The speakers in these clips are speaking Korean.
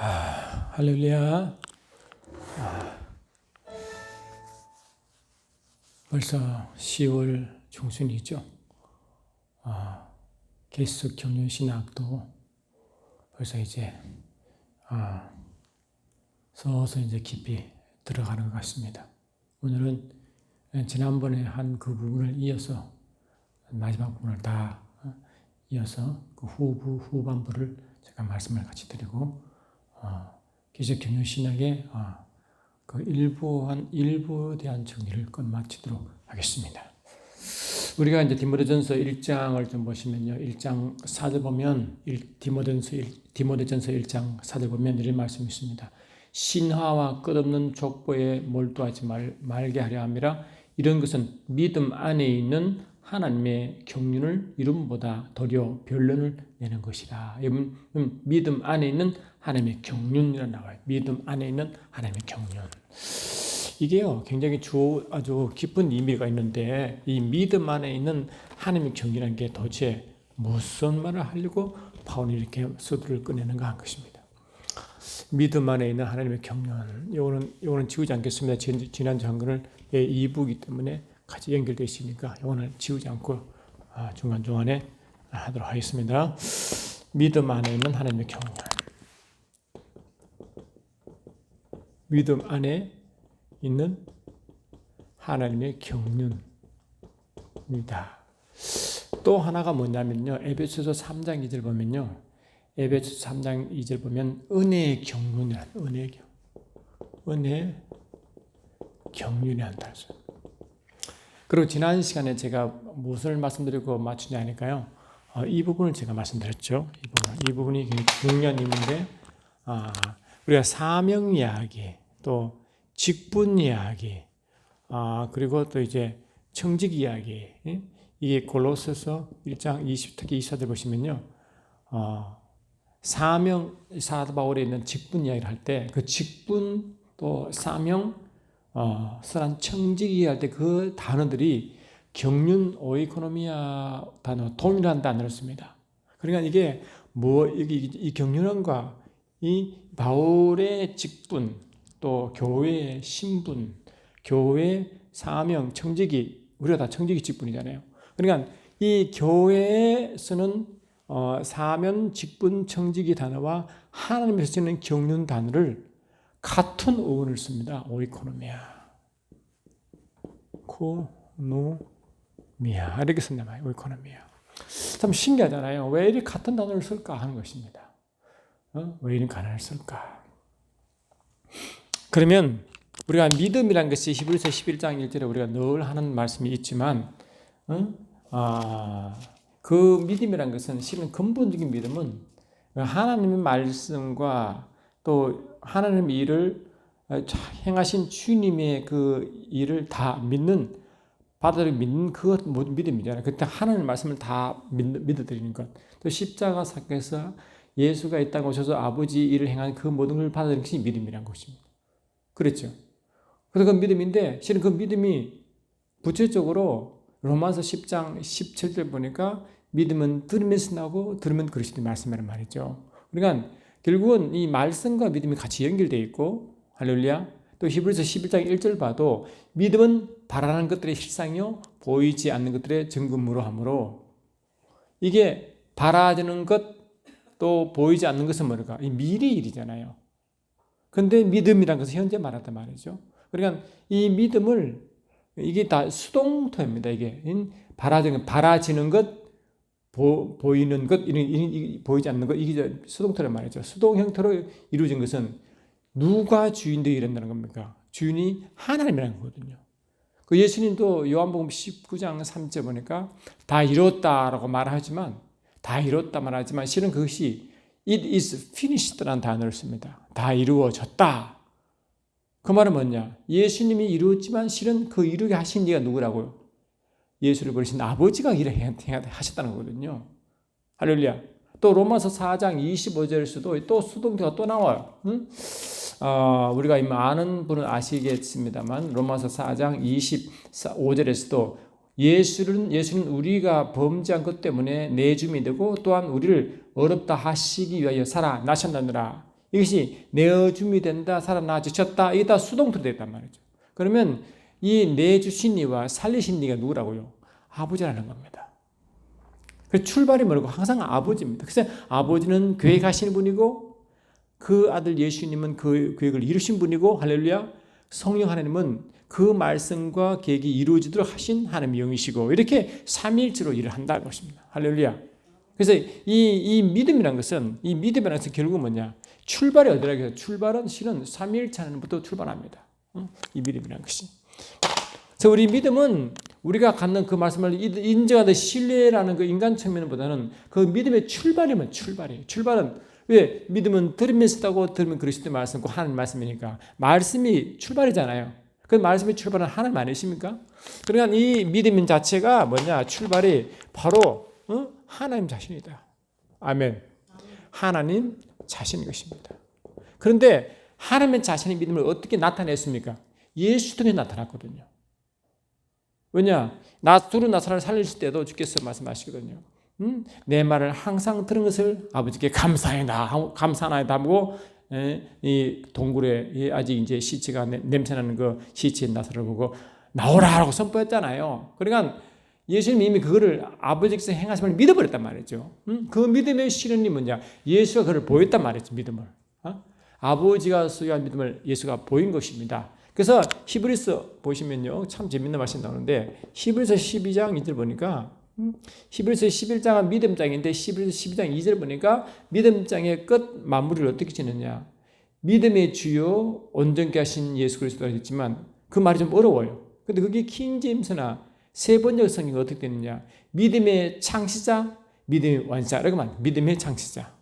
할렐루야. 벌써 10월 중순이죠. 계속 경륜 신학도 벌써 이제 서서 이제 깊이 들어가는 것 같습니다. 오늘은 지난번에 한 그 부분을 이어서 마지막 부분을 다 이어서 그 후반부를 제가 말씀을 같이 드리고 기적 경륜 신학의 그 일부에 대한 정리를 끝마치도록 하겠습니다. 우리가 이제 디모데전서 1장을 좀 보시면요. 1장 4절 보면 디모데전서 1장 4절 보면 이런 말씀이 있습니다. 신화와 끝없는 족보에 몰두하지 말게 하려 함이라. 이런 것은 믿음 안에 있는 하나님의 경륜을 이름보다 도리어 변론을 내는 것이다. 믿음 안에 있는 하나님의 경륜이라고 나와요. 믿음 안에 있는 하나님의 경륜. 이게요, 굉장히 아주 깊은 의미가 있는데, 이 믿음 안에 있는 하나님의 경륜이라는 게 도대체 무슨 말을 하려고 바울이 이렇게 서두를 꺼내는가 한 것입니다. 믿음 안에 있는 하나님의 경륜. 요거는 지우지 않겠습니다. 지난 장근을 2부이기 때문에 같이 연결되어 있으니까 이거는 지우지 않고 중간중간에 하도록 하겠습니다. 믿음 안에 있는 하나님의 경륜. 믿음 안에 있는 하나님의 경륜입니다. 또 하나가 뭐냐면요. 에베소서 3장 2절 보면요. 에베소서 3장 2절 보면 은혜의 경륜이라는 은혜의 경륜이라는 단서. 그리고 지난 시간에 제가 무엇을 말씀드리고 맞추냐 하니까요. 이 부분을 제가 말씀드렸죠. 이 부분이 굉장히 중요한 의미인데, 우리가 사명 이야기, 또 직분 이야기, 그리고 또 이제 청직 이야기, 이게 골로새서 1장 20, 특히 24절 보시면요. 사도 바울에 있는 직분 이야기를 할 때 그 직분 또 사명, 쓰란 청지기 할 때 그 단어들이 경륜 오이코노미아 단어, 돈이라는 단어를 씁니다. 그러니까 이게 이 경륜과 이 바울의 직분, 또 교회의 신분, 교회의 사명, 청지기, 우리가 다 청지기 직분이잖아요. 그러니까 이 교회에 쓰는 사명, 직분, 청지기 단어와 하나님에서 쓰는 경륜 단어를 같은 어원을 씁니다. 오이코노미아. 코노미아. 이렇게 쓴단 말이에요. 오이코노미아. 참 신기하잖아요. 왜 이렇게 같은 단어를 쓸까 하는 것입니다. 왜 이런 단어를 쓸까? 그러면 우리가 믿음이라는 것이 히브리서 11장 1절에 우리가 늘 하는 말씀이 있지만, 그 믿음이라는 것은 실은 근본적인 믿음은 하나님의 말씀과 또 하나님의 일을 행하신 주님의 그 일을 다 받아들이는 그 믿음이잖아요. 그때 하나님의 말씀을 다 믿어드리는 것. 또 십자가 사건에서 예수가 이 땅에 오셔서 아버지 일을 행한 그 모든 걸 받아들이는 것이 믿음이라는 것입니다. 그렇죠. 그래서 그 믿음인데 실은 그 믿음이 구체적으로 로마서 10장 17절 보니까 믿음은 들으면서 나고 들으면 그리스도의 말씀이란 말이죠. 그러니까 결국은 이 말씀과 믿음이 같이 연결되어 있고, 할렐루야. 또 히브리서 11장 1절 봐도 믿음은 바라는 것들의 실상이요 보이지 않는 것들의 증거물로 하므로, 이게 바라지는 것 또 보이지 않는 것은 뭘까? 이 미래 일이잖아요. 근데 믿음이라는 것은 현재 말한단 말이죠. 그러니까 이 믿음을, 이게 다 수동태입니다. 이게 바라지는 것, 보이는 것, 보이지 않는 것, 이게 수동태란 말이죠. 수동 형태로 이루어진 것은 누가 주인되어 이른다는 겁니까? 주인이 하나님이라는 거거든요. 그 예수님도 요한복음 19장 3절 보니까 다 이뤘다라고 말하지만 실은 그것이 it is finished라는 단어를 씁니다. 다 이루어졌다. 그 말은 뭐냐? 예수님이 이루었지만 실은 그 이루게 하신 이가 누구라고요? 예수를 버리신 아버지가 일을 하셨다는 거거든요. 할렐루야. 또 로마서 4장 25절에서도 또 수동태가 또 나와요. 우리가 아는 분은 아시겠습니다만 로마서 4장 25절에서도 예수는 우리가 범죄한 것 때문에 내줌이 되고 또한 우리를 어렵다 하시기 위하여 살아나셨느니라. 이것이 내어줌이 된다, 살아나지셨다, 이게 다 수동태로 됐단 말이죠. 그러면 이 내주신 이와 살리신 이가 누구라고요? 아버지라는 겁니다. 그 출발이 뭐라고? 항상 아버지입니다. 그래서 아버지는 계획하시는 분이고 그 아들 예수님은 그 계획을 이루신 분이고, 할렐루야, 성령 하나님은 그 말씀과 계획이 이루어지도록 하신 하나님의 영이시고, 이렇게 삼위일체로 일을 한다는 것입니다. 할렐루야. 그래서 이 믿음이라는 것은 결국 뭐냐? 출발이 어디라고 해서 출발은 실은 삼위일체 하나님부터 출발합니다. 이 믿음이라는 것이. 그래서 우리 믿음은 우리가 갖는 그 말씀을 인정하듯 신뢰라는 그 인간 측면보다는 그 믿음의 출발이면 출발이에요. 출발은 왜? 믿음은 들으면서 따고 들으면 그리스도의 말씀과 하나님 말씀이니까 말씀이 출발이잖아요. 그 말씀의 출발은 하나님 아니십니까? 그러니까 이 믿음 자체가 뭐냐? 출발이 바로 하나님 자신이다. 아멘. 하나님 자신인 것입니다. 그런데 하나님 자신의 믿음을 어떻게 나타냈습니까? 예수 통해 나타났거든요. 왜냐? 두루 나사로를 살리실 때도 주께서 말씀하시거든요. 내 말을 항상 들은 것을 아버지께 감사하나이다 하고, 이 동굴에 아직 이제 시체가 냄새나는 그 시체의 나사로를 보고 나오라라고 선포했잖아요. 그러니까 예수님이 이미 그거를 아버지께서 행하심을 믿어버렸단 말이죠. 그 믿음의 실현이 뭐냐? 예수가 그걸 보였단 말이죠. 믿음을. 아버지가 소유한 믿음을 예수가 보인 것입니다. 그래서 히브리서 보시면요, 참 재밌는 말씀이 나오는데, 히브리서 12장 2절 보니까, 히브리서 11장은 믿음장인데 히브리서 12장 2절 보니까 믿음장의 끝 마무리를 어떻게 지느냐? 믿음의 주요 온전케 하신 예수 그리스도가 있지만 그 말이 좀 어려워요. 근데 그게 킹제임스나 세 번역 성경이 어떻게 되느냐? 믿음의 창시자, 믿음의 완성자. 이렇게 말, 믿음의 창시자.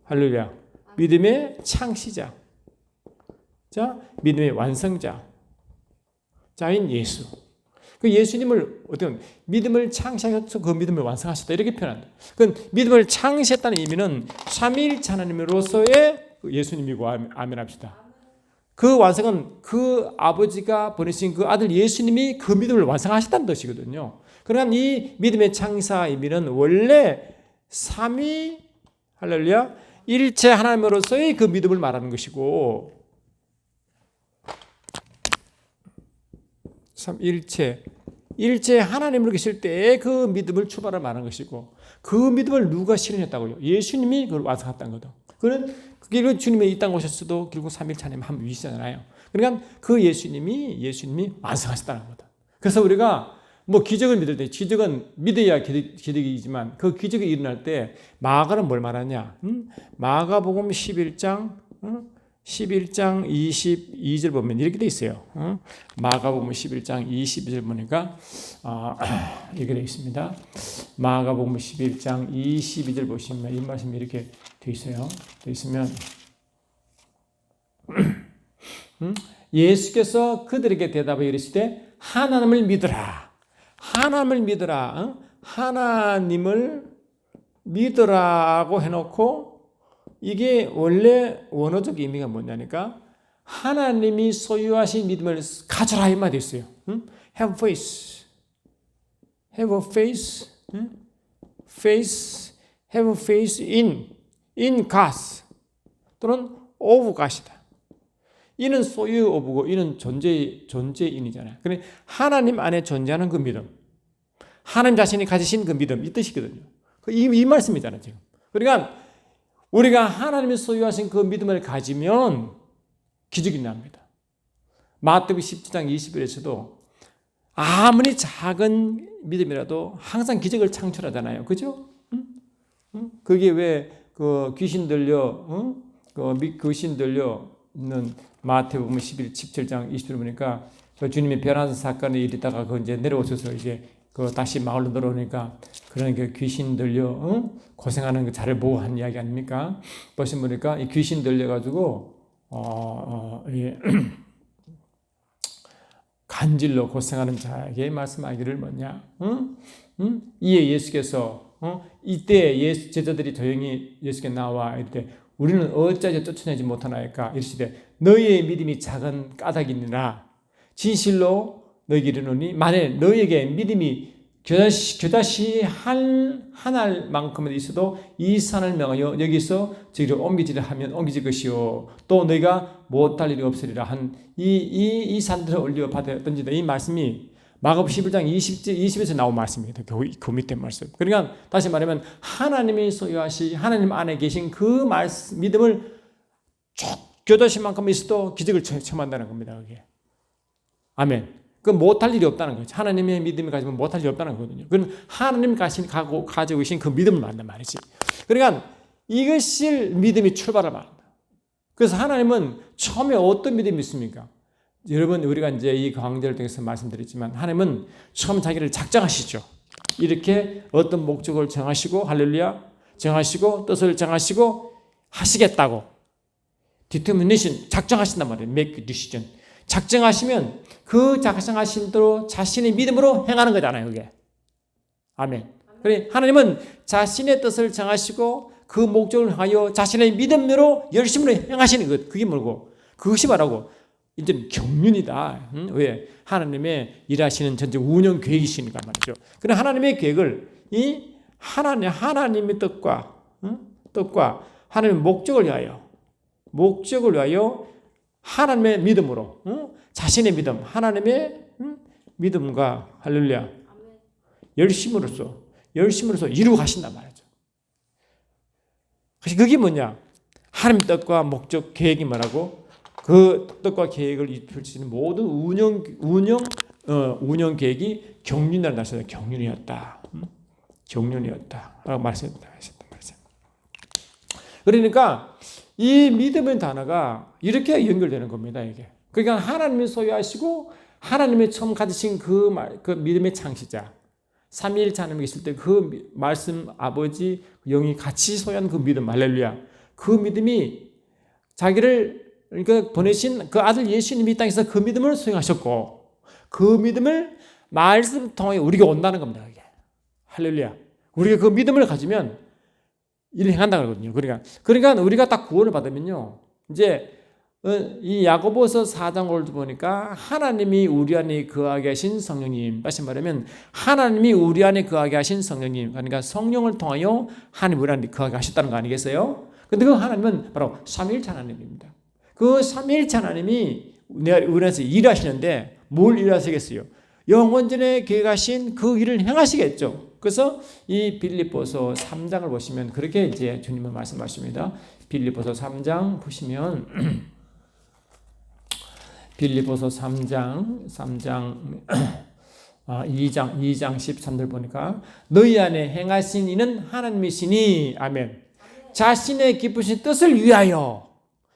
할렐루야. 믿음의 창시자. 자, 믿음의 완성자. 자인 예수. 그 예수님을 어떤 믿음을 창시하셔서 그 믿음을 완성하셨다, 이렇게 표현한다. 그 믿음을 창시했다는 의미는 삼위일체 하나님으로서의 예수님이고, 아멘 합시다. 그 완성은 그 아버지가 보내신 그 아들 예수님이 그 믿음을 완성하셨다는 뜻이거든요. 그러니까 이 믿음의 창사 의미는 원래 삼위, 할렐루야, 일체 하나님으로서의 그 믿음을 말하는 것이고, 일체 하나님으로 계실 때의 그 믿음을 출발을 말하는 것이고, 그 믿음을 누가 실현했다고요? 예수님이 그걸 완성했다는 거죠. 그게 주님이 이 땅 오셨어도 결국 삼일체 하나님 한 분이시잖아요. 그러니까 그 예수님이 완성하셨다는 거다. 그래서 우리가 뭐 기적을 믿을 때, 기적은 믿어야 기적이지만 그 기적이 일어날 때 마가는 뭘 말하냐? 마가복음 11장 22절 보면 이렇게 돼 있어요. 마가복음 11장 22절 보니까 이렇게 돼 있습니다. 마가복음 11장 22절 보시면 이 말씀이 이렇게 돼 있어요. 돼 있으면 예수께서 그들에게 대답하여 이르시되 하나님을 믿으라. 하나님을 믿으라. 하나님을 믿으라고 해놓고, 이게 원래 원어적 의미가 뭐냐니까 하나님이 소유하신 믿음을 가져라 이 말이 있어요. Have faith. Have faith. Have faith in God. 또는 of God이다. 이는 소유 오브고 이는 존재인이잖아요. 그러니까 하나님 안에 존재하는 그 믿음, 하나님 자신이 가지신 그 믿음, 이 뜻이거든요. 이 말씀이잖아요 지금. 그러니까 우리가 하나님이 소유하신 그 믿음을 가지면 기적이 납니다. 마태복음 17장 20절에서도 아무리 작은 믿음이라도 항상 기적을 창출하잖아요. 그죠? 그게 왜 그 귀신 들려 있는 마태복음 17장 20절 보니까 그 주님이 변화산 사건에 일있다가 그 이제 내려오셔서 이제 그 다시 마을로 들어오니까 그런 그 귀신 들려 고생하는 그 자를 보고 한 이야기 아닙니까? 보시면 이 귀신 들려가지고 간질로 고생하는 자에게 말씀하기를 뭐냐? 이에 예수께서 이때 제자들이 조용히 예수께 나와 이때 우리는 어찌하여 쫓아내지 못하나이까 이르시되 너희의 믿음이 작은 까닭이니라. 진실로 너희에게 이르노니 만일 너희에게 믿음이 겨자씨 한 알만큼은 있어도 이 산을 명하여 여기서 저기로 옮기지라 하면 옮기질 것이요 또 너희가 못할 일이 없으리라 한 이 산들을 올려 받아 던지다. 이 말씀이 마가복음 11장 20에서 나온 말씀입니다. 그 밑에 말씀. 그러니까 다시 말하면 하나님이 소유하시 하나님 안에 계신 그 말씀 믿음을 겨자씨만큼 있어도 기적을 체험한다는 겁니다. 그게. 아멘. 그 못할 일이 없다는 거죠. 하나님의 믿음을 가지면 못할 일이 없다는 거거든요. 그건 하나님 가지고 계신 그 믿음을 만난 말이지. 그러니까 이것을 믿음이 출발을 말한다. 그래서 하나님은 처음에 어떤 믿음이 있습니까? 여러분 우리가 이제 이 강좌를 통해서 말씀드렸지만 하나님은 처음 자기를 작정하시죠. 이렇게 어떤 목적을 정하시고 할렐루야 정하시고 뜻을 정하시고 하시겠다고 determination 작정하신단 말이에요. make decision. 작정하시면 그 작정하신 대로 자신의 믿음으로 행하는 거잖아요. 그게. 아멘. 그래 하나님은 자신의 뜻을 정하시고 그 목적을 향하여 자신의 믿음으로 열심으로 행하시는 것. 그게 뭐고? 그것이 바라고 이제 경륜이다. 왜? 하나님의 일하시는 전체 운영 계획이시니까 말이죠. 그래 하나님의 계획을 이 하나님의 뜻과 하나님의 목적을 위하여 하나님의 믿음으로 자신의 믿음, 하나님의 믿음과 할렐루야 열심으로써 이루어 가신단 말이죠. 그래서 그게 뭐냐? 하나님 뜻과 목적 계획이 뭐라고? 그 뜻과 계획을 펼치는 모든 운영 계획이 경륜이라는 단어에서 경륜이었다라고 말씀했다. 그러니까 이 믿음의 단어가 이렇게 연결되는 겁니다. 이게. 그러니까 하나님이 소유하시고 하나님이 처음 가지신 그 믿음의 창시자 삼위일체 하나님이 있을 때 그 말씀 아버지 영이 같이 소유한 그 믿음 할렐루야. 그 믿음이 자기를 그러니까 보내신 그 아들 예수님이 이 땅에서 그 믿음을 수행하셨고 그 믿음을 말씀 통해 우리가 온다는 겁니다. 이게. 할렐루야. 우리가 그 믿음을 가지면 일을 행한다 그러거든요. 그러니까 우리가 딱 구원을 받으면요. 이제 이 야고보서 4장을 보니까 하나님이 우리 안에 거하게 하신 성령님, 다시 말하면 하나님이 우리 안에 거하게 하신 성령님, 그러니까 성령을 통하여 하나님 우리 안에 거하게 하셨다는 거 아니겠어요? 근데 그 하나님은 바로 삼위일체 하나님입니다. 그 삼위일체 하나님이 우리 안에서 일하시는데 뭘 일하시겠어요? 영원전에 계획하신 그 일을 행하시겠죠. 그래서 이 빌립보서 3장을 보시면 그렇게 이제 주님은 말씀하십니다. 빌립보서 3장 보시면 빌립보서 3장 2장 13절 보니까 너희 안에 행하신 이는 하나님이시니 아멘. 자신의 기쁘신 뜻을 위하여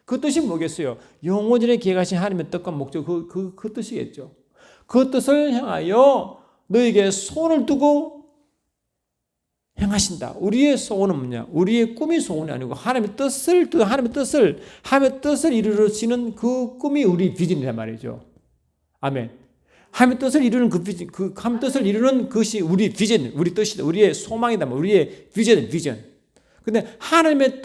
그 뜻이 뭐겠어요? 영원전에 계획하신 하나님의 뜻과 목적 그 뜻이겠죠. 그 뜻을 향하여 너에게 소원을 두고 행하신다. 우리의 소원은 뭐냐? 우리의 꿈이 소원이 아니고 하나님의 뜻을 이루시는 그 꿈이 우리 비전이란 말이죠. 아멘. 하나님의 뜻을 이루는 그 비전, 하나님의 뜻을 이루는 것이 우리 비전, 우리 뜻이다. 우리의 소망이다. 우리의 비전. 근데 하나님의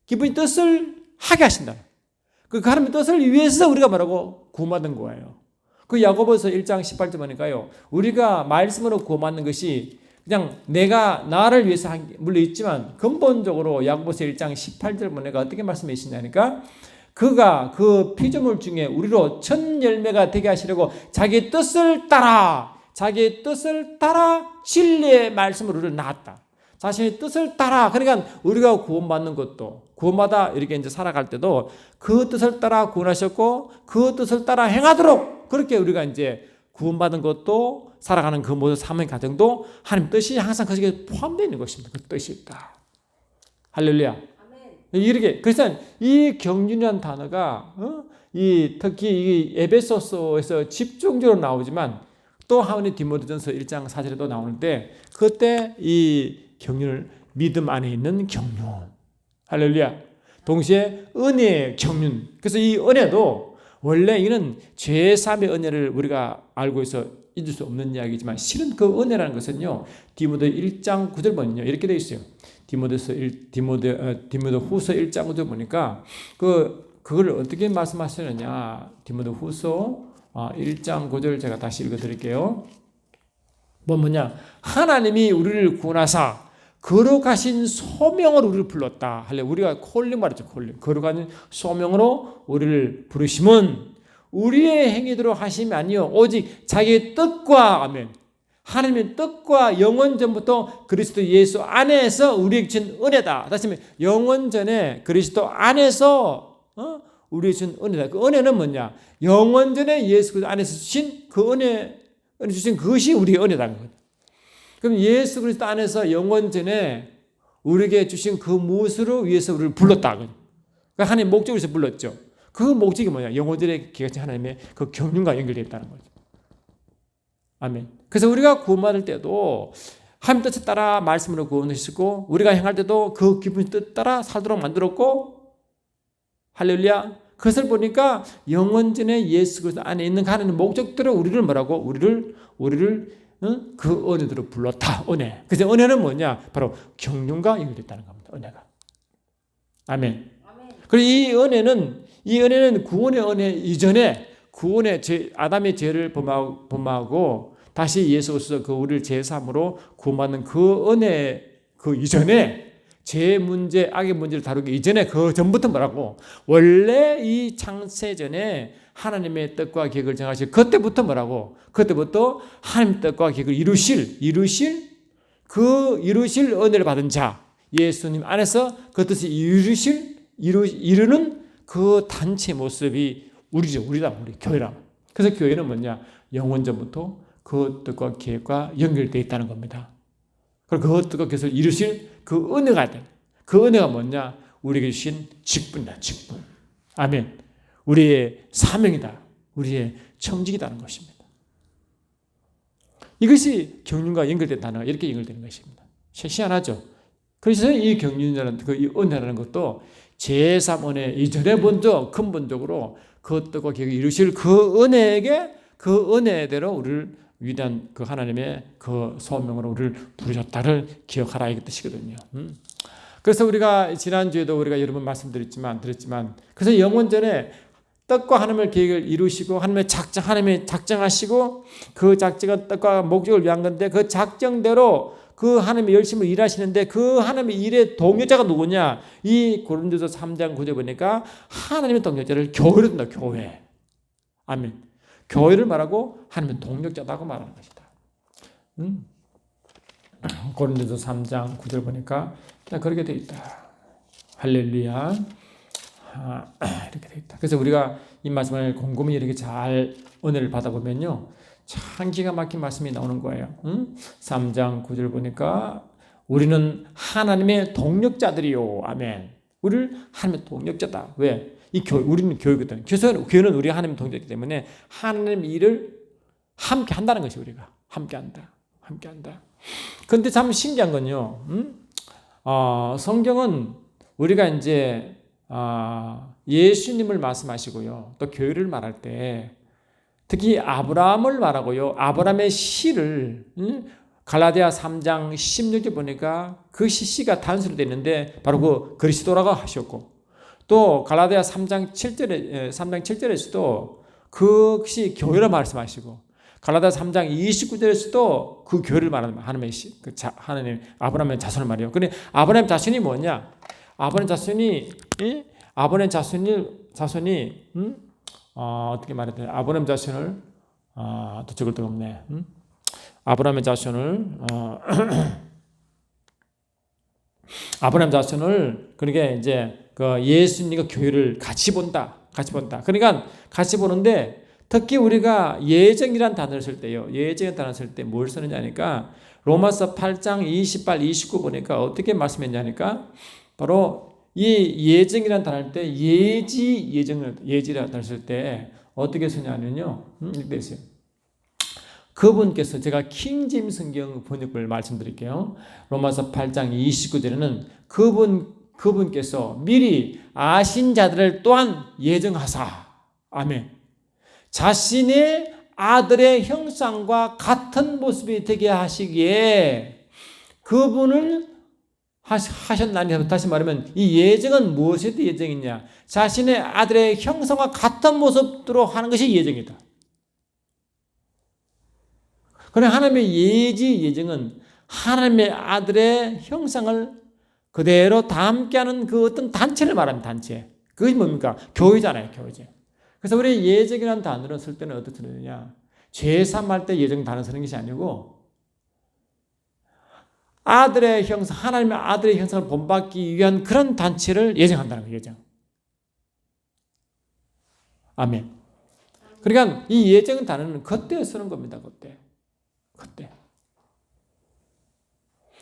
기쁜 뜻을 하게 하신다. 그 하나님의 뜻을 위해서 우리가 뭐라고 구원받은 거예요. 그 야고보서 1장 18절 보니까요. 우리가 말씀으로 구원받는 것이 그냥 내가 나를 위해서 한 게 물론 있지만 근본적으로 야고보서 1장 18절 보니까 어떻게 말씀해 주시냐니까 그가 그 피조물 중에 우리로 첫 열매가 되게 하시려고 자기 뜻을 따라 진리의 말씀으로 우리를 낳았다. 자신의 뜻을 따라 그러니까 우리가 구원받는 것도 구원받아 이렇게 이제 살아갈 때도 그 뜻을 따라 구원하셨고 그 뜻을 따라 행하도록 그렇게 우리가 이제 구원받은 것도 살아가는 그 모든 삶의 과정도 하나님 뜻이 항상 거기에 포함되어 있는 것입니다. 그 뜻이 있다. 할렐루야. 아멘. 이렇게 그래서 이 경륜이라는 단어가 특히 이 에베소서에서 집중적으로 나오지만 또 하은이 디모데전서 1장 4절에도 나오는데 그때 이 경륜을 믿음 안에 있는 경륜. 할렐루야. 동시에 은혜의 경륜. 그래서 이 은혜도 원래 이는 죄사함의 은혜를 우리가 알고 있어 잊을 수 없는 이야기지만 실은 그 은혜라는 것은요. 디모데 1장 9절 보면요. 이렇게 되어 있어요. 디모데 후서 1장 9절 보니까 그걸 어떻게 말씀하시느냐. 디모데 후서 1장 9절 제가 다시 읽어 드릴게요. 뭐냐? 하나님이 우리를 구원하사 거룩하신 소명으로 우리를 불렀다. 할래 우리가 콜링 말했죠. 콜링. 거룩한 소명으로 우리를 부르심은 우리의 행위대로 하심이 아니요 오직 자기의 뜻과 아멘. 하나님의 뜻과 영원 전부터 그리스도 예수 안에서 우리에게 준 은혜다. 다시 말해 영원 전에 그리스도 안에서 우리에게 준 은혜다. 그 은혜는 뭐냐? 영원 전에 예수 그리스도 안에서 주신 그 은혜 주신 그것이 우리의 은혜다는 거죠. 그럼 예수 그리스도 안에서 영원 전에 우리에게 주신 그 무엇으로 위해서 우리를 불렀다. 그러니까 하나님 목적으로 해서 불렀죠. 그 목적이 뭐냐? 영혼들의 기가진 하나님의 그 경륜과 연결되어 있다는 거죠. 아멘. 그래서 우리가 구원받을 때도 하나님 뜻에 따라 말씀으로 구원하시고 우리가 행할 때도 그 기쁜 뜻 따라 살도록 만들었고 할렐루야. 그것을 보니까 영원전에 예수 그리스도 안에 있는 하나님의 목적대로 우리를 뭐라고? 우리를 그 은혜대로 불렀다. 은혜. 그래서 은혜는 뭐냐? 바로 경륜과 연결됐다는 겁니다. 은혜가. 아멘. 그리고 이 은혜는 구원의 은혜 이전에 구원의 아담의 죄를 범하고 다시 예수 그리스도 그 우리를 제사함으로 구원받는 그 은혜 그 이전에 죄 문제, 악의 문제를 다루기 이전에 그 전부터 뭐라고? 원래 이 창세 전에 하나님의 뜻과 계획을 정하실 그때부터 뭐라고? 그때부터 하나님의 뜻과 계획을 이루실 은혜를 받은 자 예수님 안에서 그 뜻을 이루는 그 단체 모습이 우리죠. 우리 교회라. 그래서 교회는 뭐냐? 영원전부터 그 뜻과 계획과 연결되어 있다는 겁니다. 그리고 그 뜻과 계획을 이루실 그 은혜가 된. 그 은혜가 뭐냐? 우리에게 주신 직분이다. 직분. 아멘. 우리의 사명이다. 우리의 청직이라는 것입니다. 이것이 경륜과 연결된 단어가 이렇게 연결되는 것입니다. 희한하죠? 그래서 이 경륜이라는 이 은혜라는 것도 제3은혜 이전에 먼저 근본적으로 그 뜻과 계획을 이루실 그 은혜에게 그 은혜대로 우리를 위대한 그 하나님의 그 소명으로 우리를 부르셨다를 기억하라 이 뜻이거든요. 그래서 우리가 지난주에도 우리가 여러 번 말씀드렸지만 그래서 영원전에 뜻과 하나님의 계획을 이루시고 하나님의 작정하시고 그 작정한 뜻과 목적을 위한 건데 그 작정대로 그 하나님이 열심히 일하시는데 그 하나님의 일의 동역자가 누구냐? 이 고린도서 3장 9절 보니까 하나님의 동역자를 교회로 든다. 교회. 아멘. 교회를 말하고 하나님의 동역자다고 말하는 것이다. 고린도서 3장 9절 보니까 그렇게 되어 있다. 할렐루야. 이렇게 되어 있다. 그래서 우리가 이 말씀을 곰곰이 이렇게 잘 은혜를 받아보면요. 참 기가 막힌 말씀이 나오는 거예요. 3장 9절 보니까 우리는 하나님의 동력자들이요. 아멘. 우리를 하나님의 동력자다. 왜? 우리는 교회거든. 교회는 우리가 하나님의 동력이기 때문에 하나님의 일을 함께 한다는 것이 우리가. 함께 한다. 그런데 참 신기한 건요. 성경은 우리가 이제 예수님을 말씀하시고요. 또 교회를 말할 때 특히 아브라함을 말하고요. 아브라함의 시를 갈라디아 3장 16절 보니까 그 시가 단수로 되어 있는데 바로 그 그리스도라고 하셨고 또 갈라디아 3장 7절에서도 그 시 교회를 말씀하시고 갈라디아 3장 29절에서도 그 교회를 말하는 하나님의 하나님 아브라함의 자손을 말이에요. 근데 아브라함 자손이 뭐냐? 아브라함 자손이 어떻게 말해야 돼? 아브라함 자손을 또 적을 데가 없네. 아브라함의 자손을 아브라함 자손을 그러니까 이제 그 예수님과 교회를 같이 본다. 그러니까 같이 보는데 특히 우리가 예정이란 단어를 쓸 때요. 예정이란 단어를 쓸 때 뭘 쓰느냐 하니까 로마서 8장 28, 29 보니까 어떻게 말씀했냐니까 바로 이 예정이란 단어를 할 때 예지라는 단어를 쓸 때 어떻게 쓰냐면요. 이렇게 있어요. 그분께서 제가 킹제임스 성경 번역본을 말씀드릴게요. 로마서 8장 29절에는 그분께서 미리 아신 자들을 또한 예정하사 아멘. 자신의 아들의 형상과 같은 모습이 되게 하시기에 그분을 하셨나니. 다시 말하면 이 예정은 무엇에 대해 예정이냐? 자신의 아들의 형상과 같은 모습으로 하는 것이 예정이다. 그러나 하나님의 예지 예정은 하나님의 아들의 형상을 그대로 담게하는 그 어떤 단체를 말합니다. 단체. 그것이 뭡니까? 교회잖아요. 교회제. 그래서 우리 예정이라는 단어를 쓸 때는 어떻게 쓰느냐? 죄삼할 때 예정 단어 쓰는 것이 아니고 아들의 형상, 하나님의 아들의 형상을 본받기 위한 그런 단체를 예정한다는 거예요. 예정. 아멘. 그러니까 이 예정 단어는 그때 쓰는 겁니다. 그때.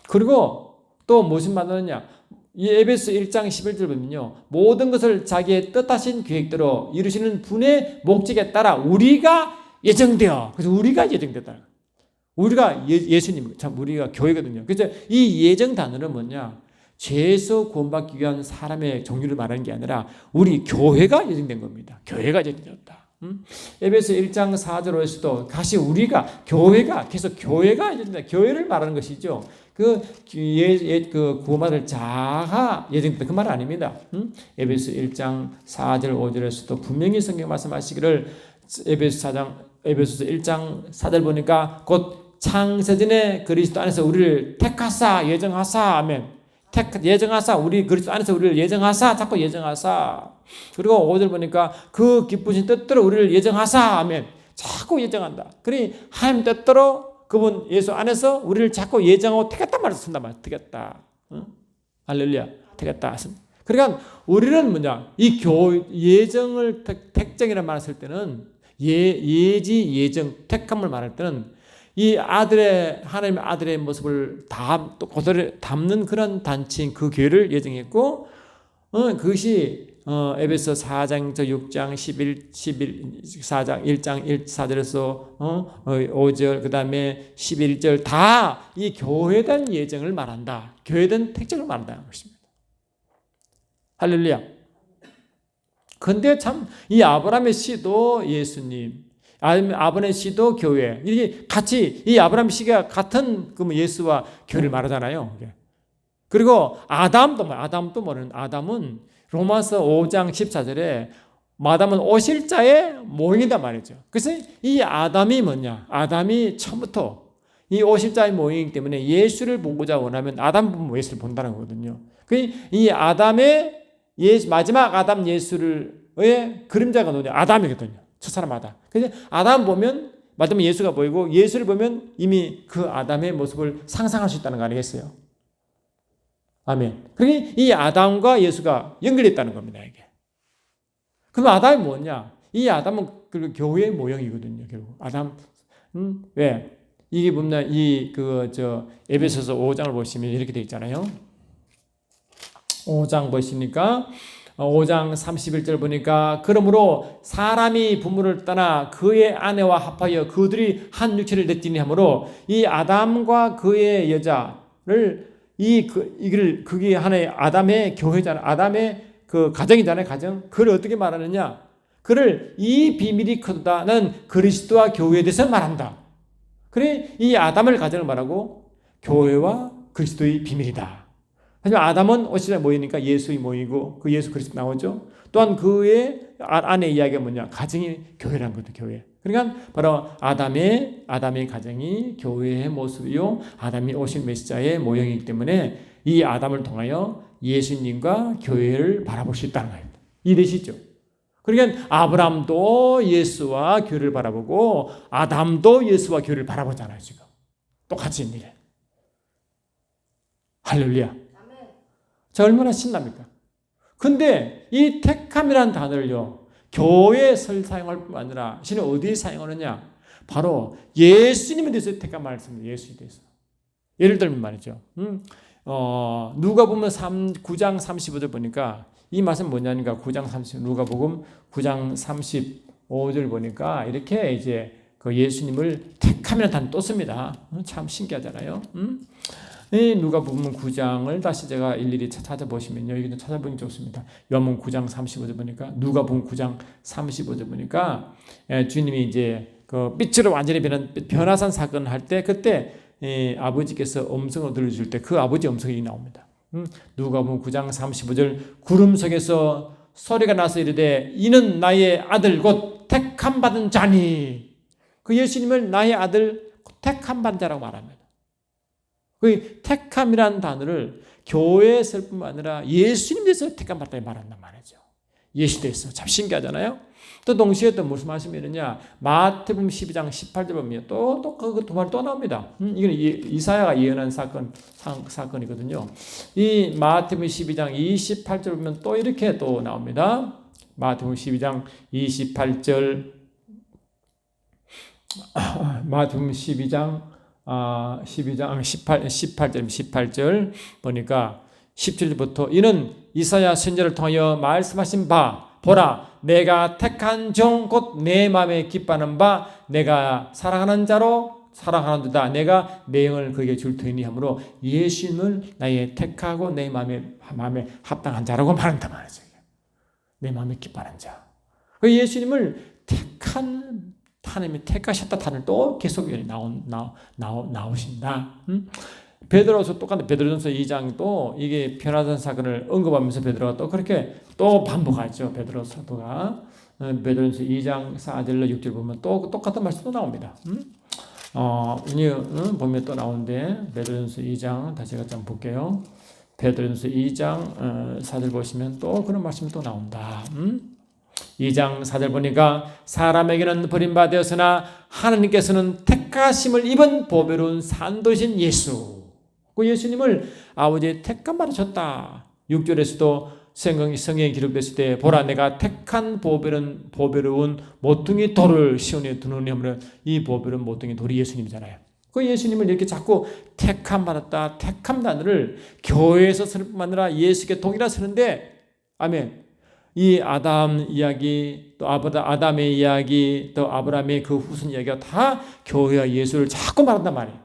그리고 또 무슨 말하느냐? 이 에베소 1장 11절 보면요. 모든 것을 자기의 뜻하신 계획대로 이루시는 분의 목적에 따라 우리가 예정되어. 그래서 우리가 예정됐다. 우리가 예수님, 참 우리가 교회거든요. 그래서 이 예정 단어는 뭐냐? 죄에서 구원받기 위한 사람의 종류를 말하는 게 아니라 우리 교회가 예정된 겁니다. 교회가 예정되었다. 에베소 1장 4절 5에서도 다시 우리가 교회가 계속 교회가 예정된다. 교회를 말하는 것이죠. 그 구원받을 자가 예정됐다. 그 말 아닙니다. 에베소 1장 4절 5절에서도 분명히 성경 말씀하시기를 에베소서 1장 4절 보니까 곧 창세전에 그리스도 안에서 우리를 택하사 예정하사 아멘. 예정하사 우리 그리스도 안에서 우리를 예정하사 자꾸 예정하사. 그리고 5절 보니까 그 기쁘신 뜻대로 우리를 예정하사 아멘. 자꾸 예정한다. 그러니 하나님 뜻대로 그분 예수 안에서 우리를 자꾸 예정하고 택했단 말을 쓴단 말이야. 택했다. 응? 할렐루야. 택했다. 그러니까 우리는 뭐냐? 이 예정을 택정이라는 말을 쓸 때는 예지 예정 택함을 말할 때는 이 아들의 하나님의 아들의 모습을 또 그대로 담는 그런 단체인 그 교회를 예정했고 그것이 에베소 4장 6장 4장 1장 4절에서 5절 그다음에 11절 다 이 교회된 예정을 말한다. 교회된 택정을 말한다는 것입니다. 할렐루야. 근데 참 이 아브라함의 씨도 예수님, 아브라함의 씨도 교회, 이게 같이 이 아브라함 씨가 같은 그 예수와 교회를 말하잖아요. 그리고 아담도 뭐는 아담은 로마서 5장 14절에 아담은 오실 자의 모형이다 말이죠. 그래서 이 아담이 뭐냐? 아담이 처음부터 이 오실 자의 모형이기 때문에 예수를 보고자 원하면 아담 보면 예수를 본다는 거거든요. 이 아담의 마지막 아담 예수의 그림자가 누구냐? 아담이거든요. 첫사람 아담. 그래서 아담 보면 마지막에 예수가 보이고 예수를 보면 이미 그 아담의 모습을 상상할 수 있다는 거 아니겠어요? 아멘. 그러니 이 아담과 예수가 연결됐다는 겁니다. 이게. 그럼 아담이 뭐냐? 이 아담은 그 교회의 모형이거든요. 결국 아담. 왜? 이게 보면 에베소서 5장을 보시면 이렇게 되어 있잖아요. 5장 보시니까 5장 31절 보니까 그러므로 사람이 부모를 떠나 그의 아내와 합하여 그들이 한 육체를 맺지니 하므로 이 아담과 그의 여자를 그게 하나의 아담의 교회잖아요. 아담의 그 가정이잖아요. 가정. 그를 어떻게 말하느냐? 그를 이 비밀이 크다는 그리스도와 교회에 대해서 말한다. 그래 이 아담을 가정을 말하고 교회와 그리스도의 비밀이다. 하지만 아담은 오실에 모이니까 예수의 모이고 그 예수 그리스도 나오죠. 또한 그의 아내 이야기가 뭐냐? 가정이 교회라는 거죠. 교회. 그러니까 바로 아담의 가정이 교회의 모습이요. 아담이 오신 메시자의 모형이기 때문에 이 아담을 통하여 예수님과 교회를 바라볼 수 있다는 겁니다. 이해되시죠? 그러니까 아브라함도 예수와 교회를 바라보고 아담도 예수와 교회를 바라보잖아요. 지금 똑같이 일이에요. 할렐루야. 자, 얼마나 신납니까? 근데 이 택함이라는 단어를요, 교회에서 사용할 뿐만 아니라 신은 어디에 사용하느냐? 바로 예수님에 대해서 택한 말씀입니다. 예수에 대해서. 예를 들면 말이죠. 누가 보면 9장 35절 보니까 이 말씀 뭐냐니까 9장 30 누가복음 9장 35절 보니까 이렇게 이제 그 예수님을 택함이라는 단어 또 씁니다. 참 신기하잖아요. 누가복음 9장을 다시 제가 일일이 찾아보시면요. 이거 찾아보기 좋습니다. 요한복음 9장 35절 보니까 누가복음 9장 35절 보니까 주님이 이제 그 빛으로 완전히 변화산 사건을 할 때 그때 아버지께서 음성을 들려줄 때 그 아버지 음성이 나옵니다. 누가복음 9장 35절 구름 속에서 소리가 나서 이르되 이는 나의 아들 곧 택함 받은 자니 그 예수님을 나의 아들 택함 받은 자라고 말합니다. 그 택함이라는 단어를 교회에 쓸 뿐만 아니라 예수님 대해서 택함 받다고 말한단 말이죠. 예수 대해서. 참 신기하잖아요. 또 동시에 또 무슨 말씀이 있느냐. 마태복음 12장 18절 보면 그 말 또 나옵니다. 이건 이사야가 예언한 사건이거든요. 이 마태복음 12장 28절 보면 또 이렇게 또 나옵니다. 마태복음 12장 28절 마태복음 12장 18절 보니까 17절부터 이는 이사야 선지자를 통하여 말씀하신 바 보라 내가 택한 종 곧 내 마음에 기뻐하는 바 내가 사랑하는 자로 사랑하는도다 내가 내 영을 그에게 줄 터이니 하므로 예수님을 나의 택하고 내 마음에 합당한 자라고 말한다 말이죠. 내 마음에 기뻐하는 자. 그 예수님을 택한 하나님이 택하셨다 단을 또 계속 나오신다. 베드로서 똑같은 베드로전서 2장도 이게 변화된 사건을 언급하면서 베드로가 또 그렇게 또 반복하죠. 베드로 사도가 베드로전서 2장 4절로 6절 보면 또 똑같은 말씀도 나옵니다. 보면 또 나오는데 베드로전서 2장 다시 제가 좀 볼게요. 베드로전서 2장 4절 보시면 또 그런 말씀이 또 나온다. 2장 4절 보니까 사람에게는 버림받았으나 하나님께서는 택하심을 입은 보배로운 산도신 예수. 그 예수님을 아버지의 택감 받으셨다. 6절에서도 성경에 기록됐을 때 보라 내가 택한 보배로운 모퉁이 돌을 시온에 두노니 하면 이 보배로운 모퉁이 돌이 예수님이잖아요. 그 예수님을 이렇게 자꾸 택함 받았다. 택함 단어를 교회에서 쓰는 뿐만 아니라 예수께 동일하게 쓰는데 아멘. 이 아담 이야기 또 아담의 이야기 또 아브라함의 그 후손 이야기가 다 교회와 예수를 자꾸 말한단 말이에요.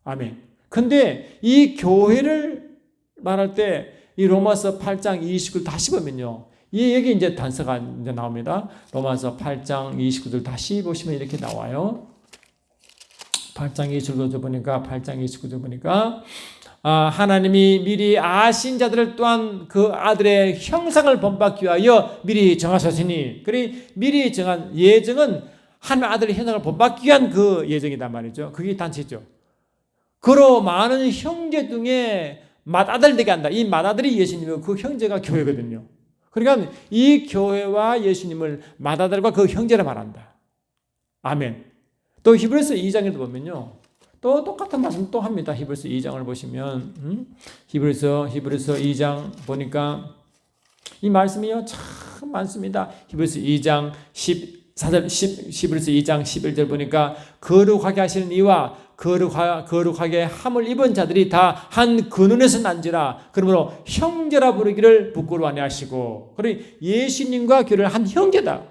아멘. 근데 이 교회를 말할 때 이 로마서 8장 29절 다시 보면요. 여기 이제 단서가 이제 나옵니다. 로마서 8장 29절 다시 보시면 이렇게 나와요. 8장 29절 보니까 하나님이 미리 아신 자들을 또한 그 아들의 형상을 본받기 위하여 미리 정하셨으니 그리 미리 정한 예정은 하나님 아들의 형상을 본받기 위한 그 예정이단 말이죠. 그게 단체죠. 그로 많은 형제 중에 맏아들 되게 한다. 이 맏아들이 예수님이고 그 형제가 교회거든요. 그러니까 이 교회와 예수님을 맏아들과 그 형제라 말한다. 아멘. 또 히브리서 2장에도 보면요. 또 똑같은 말씀 또 합니다. 히브리서 2장을 보시면 히브리서 2장 보니까 이 말씀이요 참 많습니다. 히브리서 2장 11절 보니까 거룩하게 하시는 이와 거룩하게 함을 입은 자들이 다 한 근원에서 난지라 그러므로 형제라 부르기를 부끄러워 아니하시고 그리고 예수님과 교회를 한 형제다.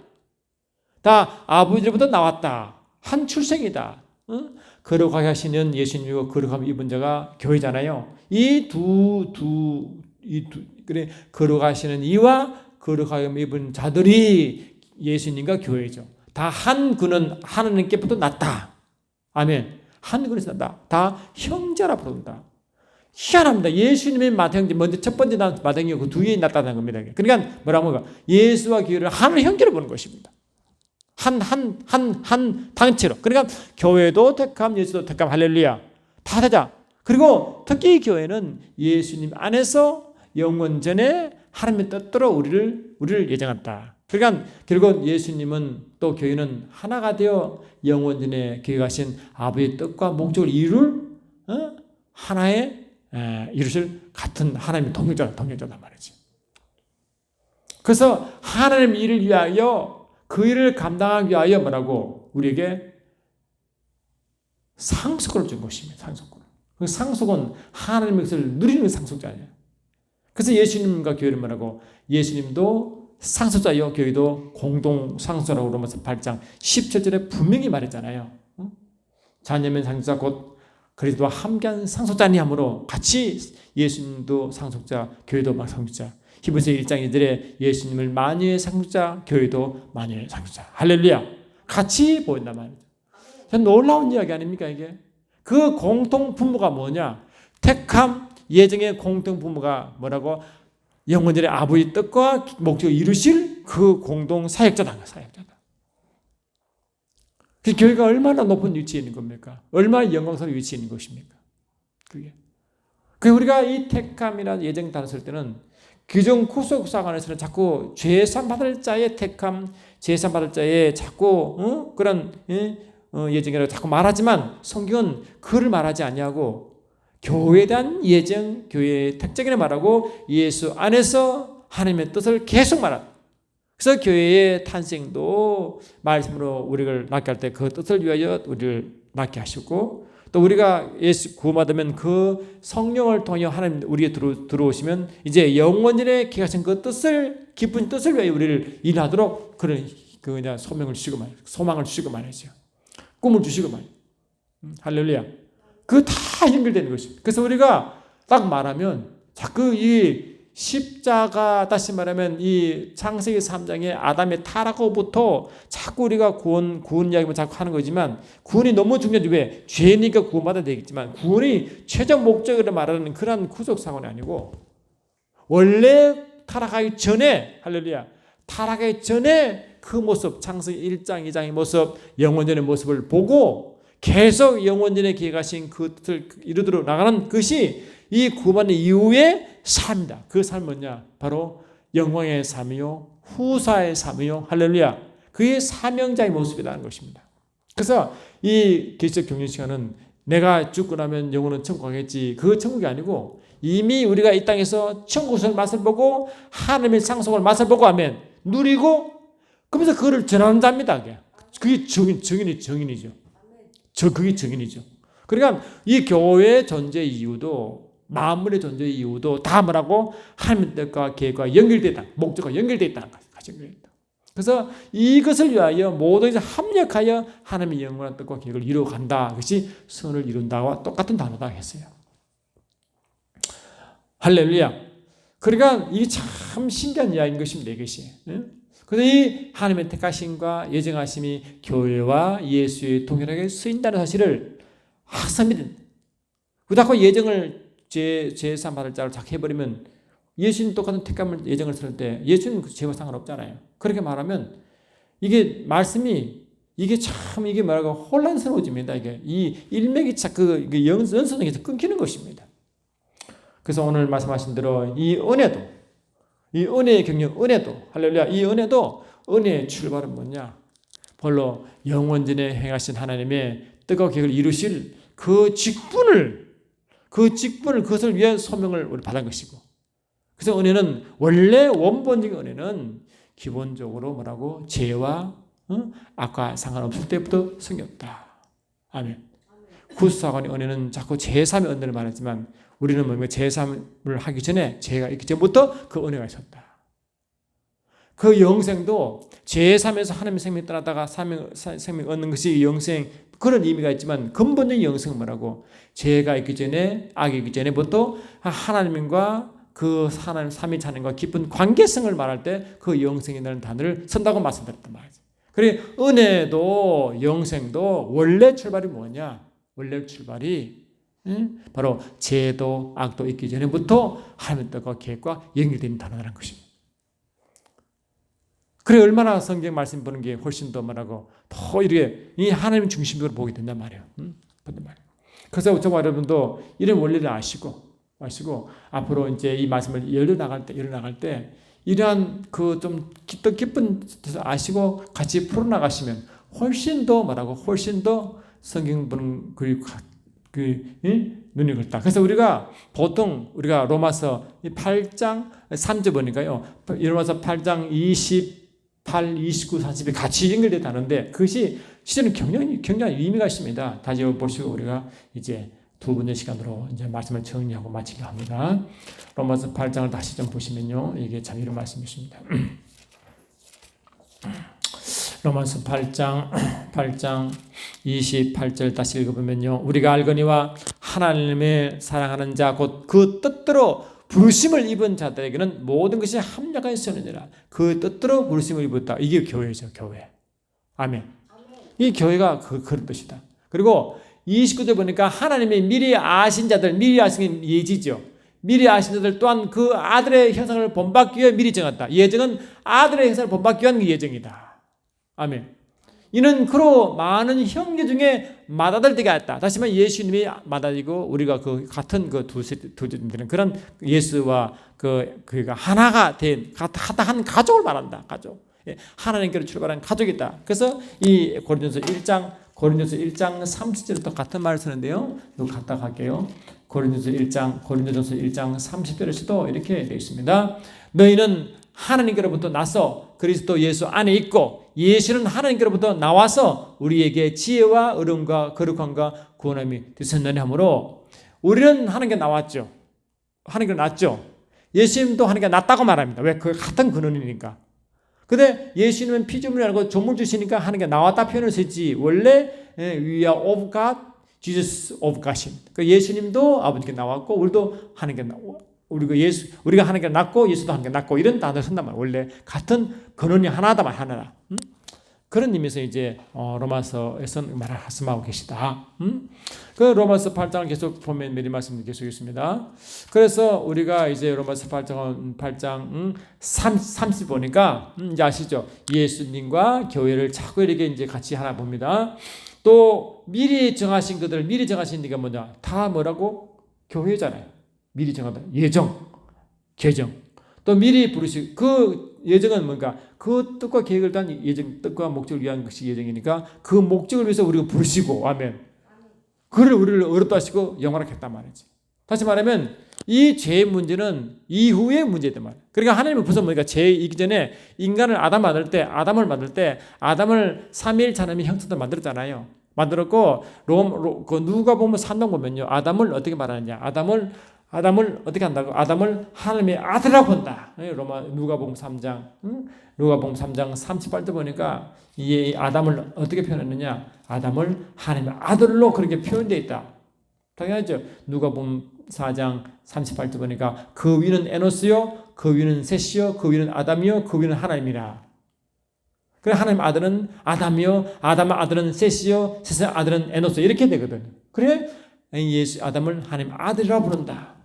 다 아버지로부터 나왔다. 한 출생이다. 거룩하게 하시는 예수님이고 거룩함을 입은 자가 교회잖아요. 그래 거룩하시는 이와 거룩하게 입은 자들이 예수님과 교회죠. 다 한 근원 하나님께부터 났다. 아멘. 한 근원에서 났다. 다 형제라 부른다. 희한합니다. 예수님의 맏형제 먼저 첫 번째 난 맏형제 그 뒤에 났다는 겁니다. 그러니까 뭐라고 할까? 예수와 교회를 한 형제로 보는 것입니다. 한 단체로. 그러니까 교회도 택함, 예수도 택함, 할렐루야. 다 되자. 그리고 특히 교회는 예수님 안에서 영원전에 하나님의 뜻대로 우리를 예정했다. 그러니까 결국 예수님은 또 교회는 하나가 되어 영원전에 계획하신 아버지의 뜻과 목적을 하나의 이루실 같은 하나님의 동역자단 말이지. 그래서 하나님 일을 위하여 그 일을 감당하기 위하여 뭐라고 우리에게 상속을 준 것입니다. 상속을. 그 상속은 하나님의 것을 누리는 상속자예요. 그래서 예수님과 교회를 뭐라고 예수님도 상속자요 교회도 공동 상속자라고 로마서 8장 17절에 분명히 말했잖아요. 자녀면 상속자 곧 그리스도와 함께한 상속자니 하므로 같이 예수님도 상속자 교회도 상속자 히브리서 1장 2절에 예수님을 만유의 상속자 교회도 만유의 상속자 할렐루야 같이 보인단 말이죠. 놀라운 이야기 아닙니까 이게? 그 공통 부모가 뭐냐? 택함 예정의 공통 부모가 뭐라고? 영원전의 아버지 뜻과 목적을 이루실 그 공동 사역자다. 그 교회가 얼마나 높은 위치에 있는 겁니까? 얼마나 영광스러운 위치에 있는 것입니까? 그게. 그 우리가 이 택함이나 예정 단어 쓸 때는 규정 구속사관에서는 자꾸 죄산 받을 자의 택함, 죄산 받을 자의 자꾸 그런 예정이라고 자꾸 말하지만 성경은 그를 말하지 아니하고 교회에 대한 예정, 교회의 특징을 말하고 예수 안에서 하나님의 뜻을 계속 말합니다. 그래서 교회의 탄생도 말씀으로 우리를 낳게 할 때 그 뜻을 위하여 우리를 낳게 하시고 또 우리가 예수 구원받으면 그 성령을 통해 하나님 우리에 들어오시면 이제 영원전에 계하신 그 뜻을 깊은 뜻을 위하여 우리를 일하도록 그런 그냥 소망을 주시고 말이죠. 꿈을 주시고 말이죠. 할렐루야. 그 다 연결되는 것입니다. 그래서 우리가 딱 말하면 자꾸 이 십자가 다시 말하면 이 창세기 3장의 아담의 타락으로부터 자꾸 우리가 구원 이야기만 자꾸 하는 거지만 구원이 너무 중요하지. 왜? 죄니까 구원받아야 되겠지만 구원이 최종 목적으로 말하는 그런 구속사건이 아니고 원래 타락하기 전에 할렐루야 타락하기 전에 그 모습 창세기 1장 2장의 모습 영원전의 모습을 보고 계속 영원전에 계획하신 그 뜻을 이루도록 나가는 것이 이 구원 이후의 삶이다. 그 삶은 뭐냐? 바로 영광의 삶이요 후사의 삶이요 할렐루야. 그의 사명자의 모습이라는 것입니다. 그래서 이 계시적 경륜 시간은 내가 죽고 나면 영혼은 천국 가겠지. 그 천국이 아니고 이미 우리가 이 땅에서 천국을 맛을 보고 하나님의 상속을 맛을 보고 하면 누리고 그러면서 그거를 전하는 자입니다. 그게 정인이죠. 그게 정인이죠. 그러니까 이 교회의 존재 이유도 만물의 존재 이유도 다 뭐라고 하나님의 뜻과 계획과 연결되어 있다. 목적과 연결되어 있다는 것이 연결되어. 그래서 이것을 위하여 모두 합력하여 하나님의 영원한 뜻과 계획을 이루어간다. 그것이 선을 이룬다와 똑같은 단어다 했어요. 할렐루야. 그러니까 이게 참 신기한 이야기인 것입니다. 이것이. 그래서 이 하나님의 택하심과 예정하심이 교회와 예수의 동일하게 쓰인다는 사실을 항상 믿는. 그렇다고 예정을 제사 받을 자로 작 해버리면 예수님 똑같은 택감을 예정을 쓸 때 예수님 죄와 상관없잖아요. 그렇게 말하면 이게 말씀이 이게 참 이게 뭐라고 혼란스러워집니다. 이게 이 일맥이 자꾸 연선에서 끊기는 것입니다. 그래서 오늘 말씀하신 대로 이 은혜도 이 은혜의 경륜 은혜도 할렐루야 이 은혜의 출발은 뭐냐? 별로 영원전에 행하신 하나님의 뜻과 계획을 이루실 그 직분을 그것을 위한 소명을 우리 받은 것이고 그래서 은혜는 원래 원본적인 은혜는 기본적으로 뭐라고 죄와 악과 상관없을 때부터 생겼다. 아멘. 구속사건의 은혜는 자꾸 제3의 은혜를 말하지만 우리는 뭔가 제3을 하기 전에 죄가 있기 전부터 그 은혜가 있었다. 그 영생도 제3에서 하나님의 생명이 떠났다가 생명 얻는 것이 영생 그런 의미가 있지만 근본적인 영생은 뭐라고? 죄가 있기 전에 악이 있기 전에부터 하나님과 그 하나님 삼위하나님과 깊은 관계성을 말할 때 그 영생이라는 단어를 쓴다고 말씀드렸단 말이죠. 그래 은혜도 영생도 원래 출발이 뭐냐? 원래 출발이 바로 죄도 악도 있기 전에부터 하나님의 뜻과 계획과 연결된 단어라는 것입니다. 그래 얼마나 성경 말씀 보는 게 훨씬 더 뭐라고 더 이렇게 이 하나님 중심으로 보게 된단 말이에요. 그래서 저와 여러분도 이런 원리를 아시고 앞으로 이제 이 말씀을 열려 나갈 때 이러한 그 좀 깊은 뜻을 아시고 같이 풀어 나가시면 훨씬 더 뭐라고 훨씬 더 성경 보는 눈이 그렇다. 그래서 우리가 보통 우리가 로마서 8장 3절 보니까요. 로마서 8장 28, 29, 30이 같이 연결되다는데 그것이 실제는 굉장히 의미가 있습니다. 다시 보시고 우리가 이제 두 번째 시간으로 이제 말씀을 정리하고 마치려 합니다. 로마서 8장을 다시 좀 보시면요. 이게 참 이런 말씀이 있습니다. 로마서 8장 28절 다시 읽어보면요. 우리가 알거니와 하나님의 사랑하는 자 곧 그 뜻대로 부르심을 입은 자들에게는 모든 것이 합력하여 쓰느니라. 그 뜻대로 부르심을 입었다. 이게 교회죠. 교회. 아멘. 이 교회가 그런 뜻이다. 그리고 29절 보니까 하나님이 미리 아신 자들, 미리 아신 게 예지죠. 미리 아신 자들 또한 그 아들의 형상을 본받기 위해 미리 정했다. 예정은 아들의 형상을 본받기 위한 예정이다. 아멘. 이는 그로 많은 형제 중에 맏아들 되게 하였다. 다시 말하면 예수님이 맏아들이고 우리가 그 같은 그 두들은 그런 예수와 그가 하나가 된 한 가족을 말한다. 가족. 하나님께로 출발한 가족이다. 그래서 이 고린도서 1장 30절부터 같은 말을 쓰는데요. 또 갖다 갈게요. 고린도전서 1장 30절에서도 이렇게 되어 있습니다. 너희는 하나님께로부터 나서 그리스도 예수 안에 있고 예수는 하나님께로부터 나와서 우리에게 지혜와 의로움과 거룩함과 구원함이 되셨느니 하므로 우리는 하나님께 나왔죠. 하나님께 났죠. 예수님도 하나님께 났다고 말합니다. 왜? 그 같은 근원이니까. 근데 예수님은 피조물이 아니고 조물 주시니까 하나님께 나왔다 표현을 쓰지 원래 we are of God, Jesus of God입니다. 그러니까 예수님도 아버지께 나왔고 우리도 하나님께 우리가 하나님께 낳고 예수도 하나님께 낳고 이런 단어를 쓴단 말이에요. 원래 같은 근원이 하나다 하나다. 그런 의미에서 이제 로마서에서 말을 말씀하고 계시다. 그 로마서 8장을 계속 보면 미리 말씀 계속 있습니다. 그래서 우리가 이제 로마서 8장 30 보니까 이제 아시죠? 예수님과 교회를 자꾸 이렇게 이제 같이 하나 봅니다. 또 미리 정하신 것들 미리 정하신 이가 뭐냐? 다 뭐라고? 교회잖아요. 미리 정하다 예정, 계정. 또 미리 부르시고 그 예정은 뭔가 그 뜻과 계획을 단 예정, 뜻과 목적을 위한 것이 예정이니까 그 목적을 위해서 우리가 부르시고 아멘. 그를 우리를 어렵다 하시고 영원하게 했단 말이지. 다시 말하면 이 죄의 문제는 이후의 문제단 말이에요. 그러니까 하나님은 벌써 뭐니까 죄 이전에 인간을 아담을 만들 때 아담을 삼위일체하나님의 형상대로 만들었잖아요. 만들었고 그 누가 보면 3장 보면요. 아담을 어떻게 말하느냐? 아담을 어떻게 한다고? 아담을 하나님의 아들이라고 본다. 누가복음 3장 38절 보니까 이 아담을 어떻게 표현했느냐? 아담을 하나님의 아들로 그렇게 표현되어 있다. 당연하죠. 누가복음 4장 38절 보니까 그 위는 에노스요, 그 위는 셋이요, 그 위는 아담이요, 그 위는 하나님이라. 그래 하나님 아들은 아담이요, 아담의 아들은 셋이요, 셋의 아들은 에노스 이렇게 되거든요. 그래 예수 아담을 하나님 아들이라고 부른다.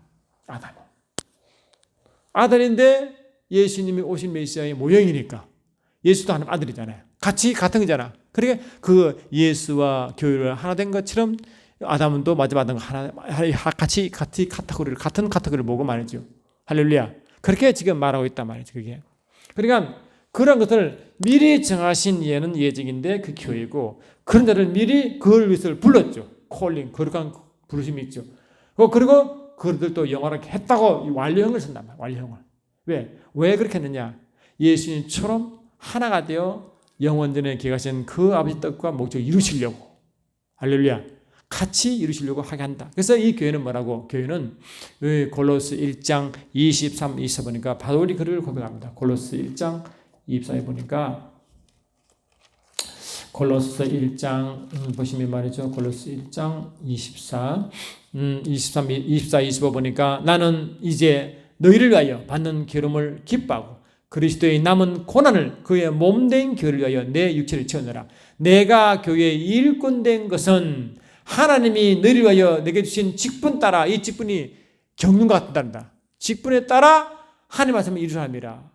아들인데 예수님이 오신 메시아의 모형이니까 예수도 하나님 아들이잖아요. 같은 거잖아. 그러니까 그 예수와 교회를 하나 된 것처럼 아담은 또 마지막 아담과 하나 같이 같은 카테고리를 보고 말이죠. 할렐루야. 그렇게 지금 말하고 있단 말이죠. 그게. 그러니까 그런 것을 미리 정하신 예는 예정인데 그 교회고 그런 자를 미리 그걸 위해서 불렀죠. 콜링 거룩한 부르심이 있죠. 그리고 그들도 영원하게 했다고 완료형을 쓴단 말이에요. 완료형을. 왜 그렇게 했느냐? 예수님처럼 하나가 되어 영원전에 계가신 그 아버지 뜻과 목적을 이루시려고. 할렐루야. 같이 이루시려고 하게 한다. 그래서 이 교회는 뭐라고? 교회는 골로스 1장 23, 24 보니까 바울이 그를 고백합니다. 골로스 1장 24에 보니까 골로스 1장 보시면 말이죠. 골로스 1장 24, 25 보니까 나는 이제 너희를 위하여 받는 기름을 기뻐하고 그리스도의 남은 고난을 그의 몸된 교회를 위하여 내 육체를 채우느라. 내가 교회의 일꾼 된 것은 하나님이 너희를 위하여 내게 주신 직분 따라 이 직분이 경륜과 같다는다. 직분에 따라 하나님 말씀을 이루는 사람이라.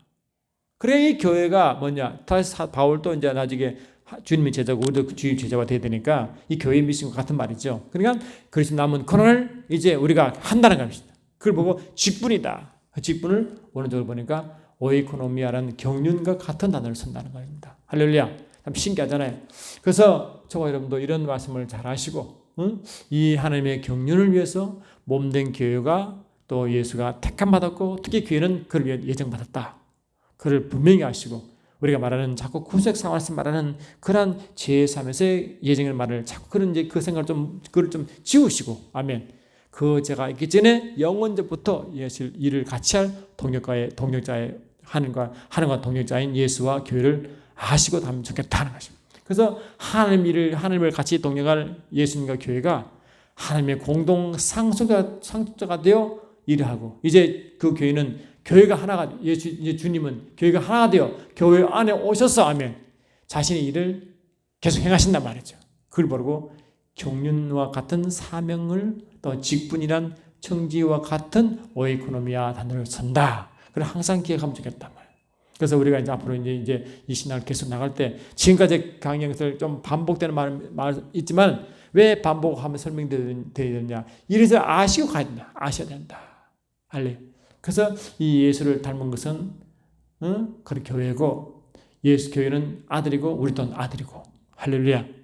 그래 이 교회가 뭐냐? 다시 바울도 이제 나중에 주님의 제자고 우리도 주님 제자가 돼야 되니까 이 교회의 미션과 같은 말이죠. 그러니까 그리스도 남은 고난을 이제 우리가 한다는 것입니다. 그걸 보고 직분이다. 그 직분을 원어적으로 보니까 오이코노미아라는 경륜과 같은 단어를 쓴다는 겁니다. 할렐루야. 참 신기하잖아요. 그래서 저와 여러분도 이런 말씀을 잘 하시고 이 하나님의 경륜을 위해서 몸된 교회가 또 예수가 택함받았고 특히 교회는 그를 위해 예정받았다. 그를 분명히 아시고 우리가 말하는 자꾸 구색 상황에서 말하는 그런 제3에서의 예정을 말을 자꾸 그런 이제 그 생각을 그걸 좀 지우시고 아멘. 그 제가 있기 전에 영원전부터 일을 같이 할 동력자의 하나님과 동력자인 예수와 교회를 아시고 하면 좋겠다는 것입니다. 그래서 하나님을 같이 동력할 예수님과 교회가 하나님의 공동 상속자가 되어 일을 하고 이제 그 교회는 교회가 하나가 이제 주님은 교회가 하나가 되어 교회 안에 오셔서 아멘. 자신의 일을 계속 행하신단 말이죠. 그걸 모르고 경륜과 같은 사명을 또 직분이란 청지와 같은 오이코노미아 단어를 쓴다. 그걸 항상 기억하면 좋겠단 말이에요. 그래서 우리가 이제 앞으로 이제 이 신학을 계속 나갈 때 지금까지 강연에서 좀 반복되는 말 있지만 왜 반복하면 설명되어야 되느냐. 이래서 아시고 가야 된다. 아셔야 된다. 할래. 그래서 이 예수를 닮은 것은 그 교회고 예수 교회는 아들이고 우리 또한 아들이고 할렐루야.